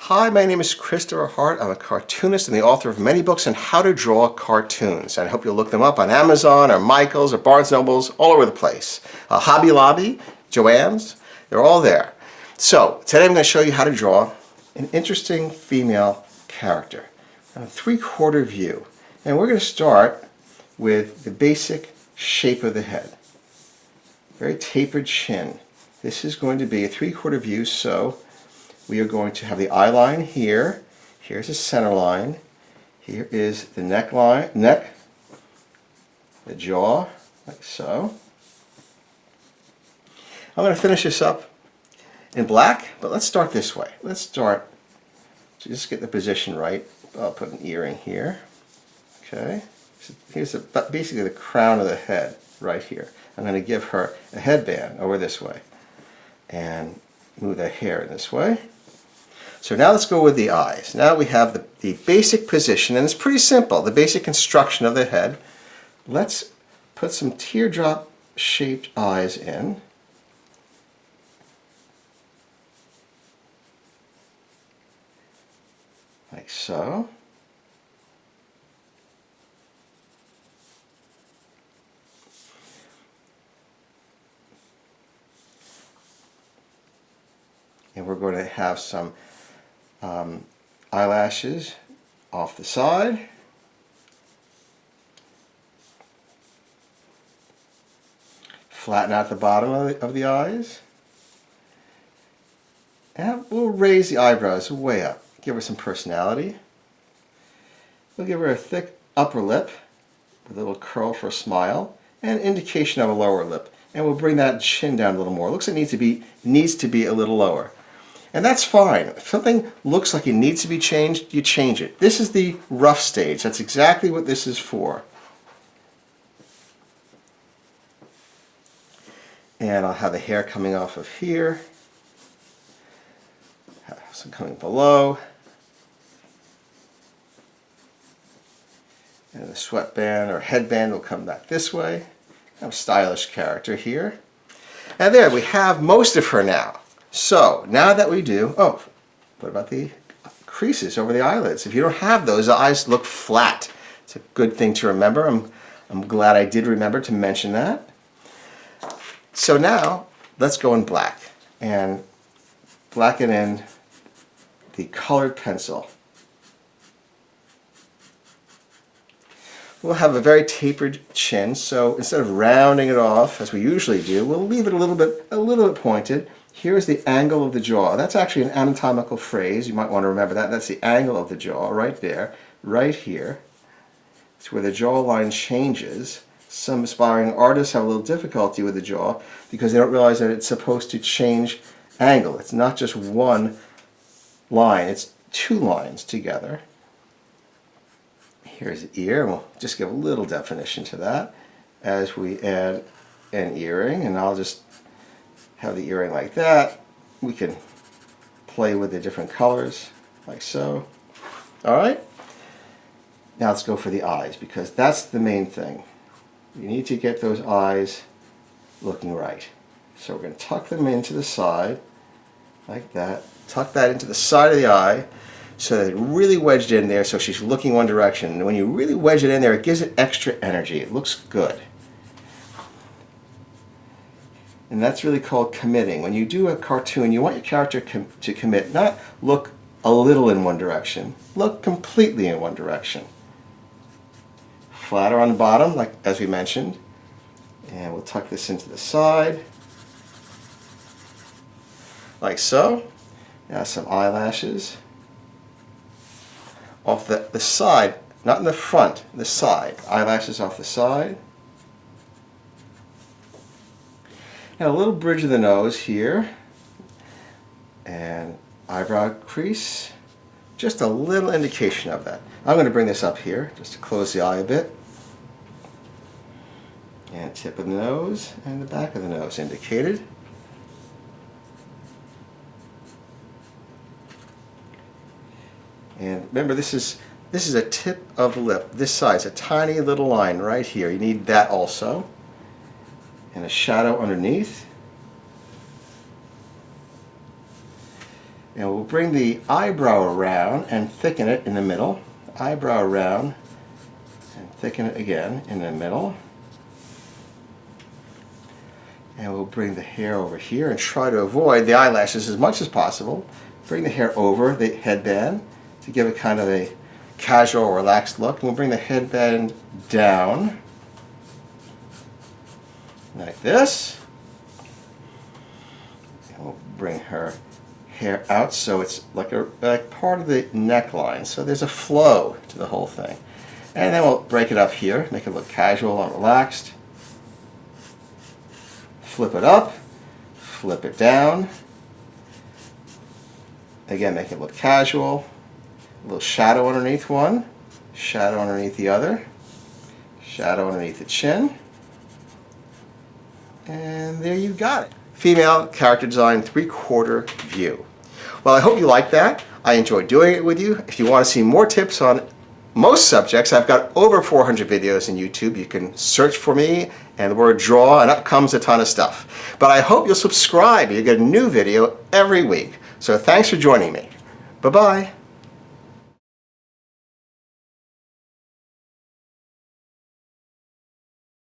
Hi, my name is Christopher Hart. I'm a cartoonist and the author of many books on how to draw cartoons. And I hope you'll look them up on Amazon or Michael's or Barnes & Noble's, all over the place. Hobby Lobby, Joann's, they're all there. So, today I'm going to show you how to draw an interesting female character. A 3/4 view. And we're going to start with the basic shape of the head. Very tapered chin. This is going to be a 3/4 view, so we are going to have the eye line here. Here's the center line. Here is the neck, the jaw, like so. I'm going to finish this up in black, but let's start this way. Let's start to just get the position right. I'll put an earring here. Okay. Here's basically the crown of the head right here. I'm going to give her a headband over this way and move the hair in this way. So now let's go with the eyes. Now we have the basic position, and it's pretty simple, the basic construction of the head. Let's put some teardrop shaped eyes in. Like so. And we're going to have some eyelashes off the side. Flatten out the bottom of the eyes. And we'll raise the eyebrows way up. Give her some personality. We'll give her a thick upper lip with a little curl for a smile and indication of a lower lip. And we'll bring that chin down a little more. It looks like it needs to be a little lower. And that's fine. If something looks like it needs to be changed, you change it. This is the rough stage. That's exactly what this is for. And I'll have the hair coming off of here. Have some coming below. And the sweatband or headband will come back this way. Have a stylish character here. And there we have most of her now. So now that we do, what about the creases over the eyelids? If you don't have those, the eyes look flat. It's a good thing to remember. I'm glad I did remember to mention that. So now let's go in black and blacken in the colored pencil. We'll have a very tapered chin, so instead of rounding it off as we usually do, we'll leave it a little bit pointed. Here's the angle of the jaw. That's actually an anatomical phrase. You might want to remember that. That's the angle of the jaw right there, right here. It's where the jawline changes. Some aspiring artists have a little difficulty with the jaw because they don't realize that it's supposed to change angle. It's not just one line, it's two lines together. Here's the ear, and we'll just give a little definition to that as we add an earring, and I'll just have the earring like that. We can play with the different colors like so. Alright, now let's go for the eyes, because that's the main thing. You need to get those eyes looking right. So we're going to tuck them into the side like that. Tuck that into the side of the eye so that it really wedged in there so she's looking one direction. And when you really wedge it in there, it gives it extra energy. It looks good. And that's really called committing. When you do a cartoon, you want your character to commit, not look a little in one direction. Look completely in one direction. Flatter on the bottom, like as we mentioned. And we'll tuck this into the side. Like so. Now some eyelashes. Off the side, not in the front, the side. Eyelashes off the side. And a little bridge of the nose here. And eyebrow crease. Just a little indication of that. I'm going to bring this up here just to close the eye a bit. And tip of the nose and the back of the nose indicated. And remember, this is a tip of the lip. This side's a tiny little line right here. You need that also. And a shadow underneath. And we'll bring the eyebrow around and thicken it in the middle. Eyebrow around and thicken it again in the middle. And we'll bring the hair over here and try to avoid the eyelashes as much as possible. Bring the hair over the headband to give it kind of a casual, relaxed look. And we'll bring the headband down like this. And we'll bring her hair out so it's like part of the neckline. So there's a flow to the whole thing. And then we'll break it up here, make it look casual and relaxed. Flip it up, flip it down. Again, make it look casual. A little shadow underneath one, shadow underneath the other, shadow underneath the chin. And there you got it. Female character design 3/4 view. Well, I hope you like that. I enjoyed doing it with you. If you want to see more tips on most subjects, I've got over 400 videos in YouTube. You can search for me and the word draw, and up comes a ton of stuff. But I hope you'll subscribe. You get a new video every week. So thanks for joining me. Bye-bye.